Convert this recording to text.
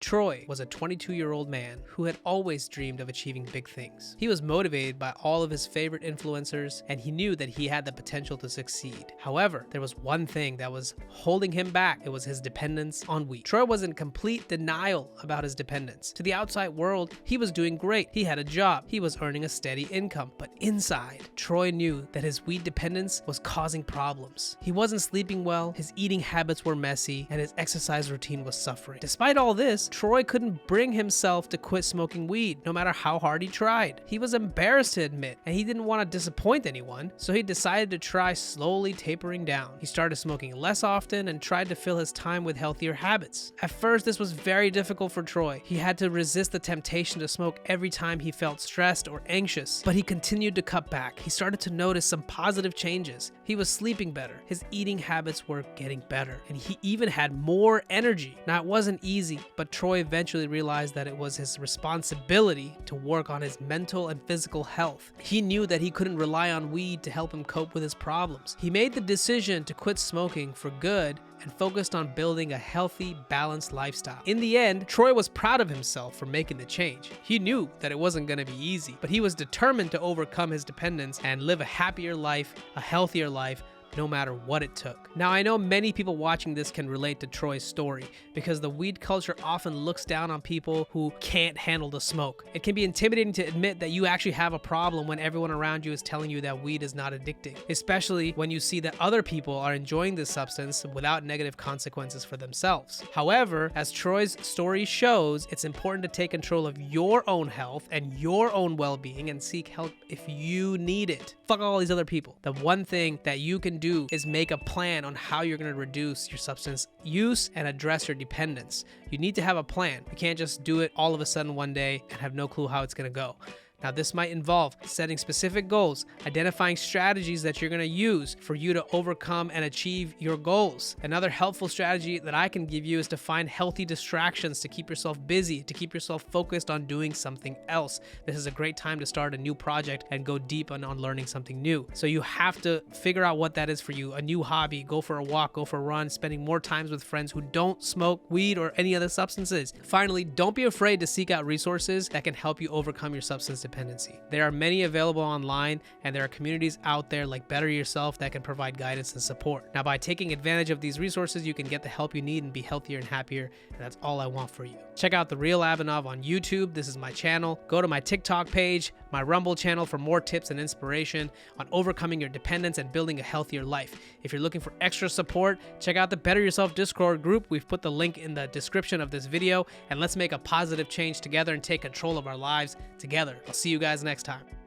Troy was a 22-year-old man who had always dreamed of achieving big things. He was motivated by all of his favorite influencers, and he knew that he had the potential to succeed. However, there was one thing that was holding him back. It was his dependence on weed. Troy was in complete denial about his dependence. To the outside world, he was doing great. He had a job. He was earning a steady income. But inside, Troy knew that his weed dependence was causing problems. He wasn't sleeping well, his eating habits were messy, and his exercise routine was suffering. Despite all this, Troy couldn't bring himself to quit smoking weed, no matter how hard he tried. He was embarrassed to admit, and he didn't want to disappoint anyone, so he decided to try slowly tapering down. He started smoking less often and tried to fill his time with healthier habits. At first, this was very difficult for Troy. He had to resist the temptation to smoke every time he felt stressed or anxious, but he continued to cut back. He started to notice some positive changes. He was sleeping better, his eating habits were getting better, and he even had more energy. Now, it wasn't easy, but Troy eventually realized that it was his responsibility to work on his mental and physical health. He knew that he couldn't rely on weed to help him cope with his problems. He made the decision to quit smoking for good and focused on building a healthy, balanced lifestyle. In the end, Troy was proud of himself for making the change. He knew that it wasn't going to be easy, but he was determined to overcome his dependence and live a happier life, a healthier life, no matter what it took. Now, I know many people watching this can relate to Troy's story because the weed culture often looks down on people who can't handle the smoke. It can be intimidating to admit that you actually have a problem when everyone around you is telling you that weed is not addicting, especially when you see that other people are enjoying this substance without negative consequences for themselves. However, as Troy's story shows, it's important to take control of your own health and your own well-being and seek help if you need it. Fuck all these other people. The one thing that you can do is make a plan on how you're going to reduce your substance use and address your dependence. You need to have a plan. You can't just do it all of a sudden one day and have no clue how it's going to go. Now, this might involve setting specific goals, identifying strategies that you're going to use for you to overcome and achieve your goals. Another helpful strategy that I can give you is to find healthy distractions to keep yourself busy, to keep yourself focused on doing something else. This is a great time to start a new project and go deep on learning something new. So you have to figure out what that is for you, a new hobby, go for a walk, go for a run, spending more times with friends who don't smoke weed or any other substances. Finally, don't be afraid to seek out resources that can help you overcome your substance dependency. There are many available online, and there are communities out there like Better Yourself that can provide guidance and support. Now, by taking advantage of these resources, you can get the help you need and be healthier and happier, and that's all I want for you. Check out The Real Avanov on YouTube. This is my channel. Go to my TikTok page, my Rumble channel for more tips and inspiration on overcoming your dependence and building a healthier life. If you're looking for extra support, check out the Better Yourself Discord group. We've put the link in the description of this video, and let's make a positive change together and take control of our lives together. I'll see you guys next time.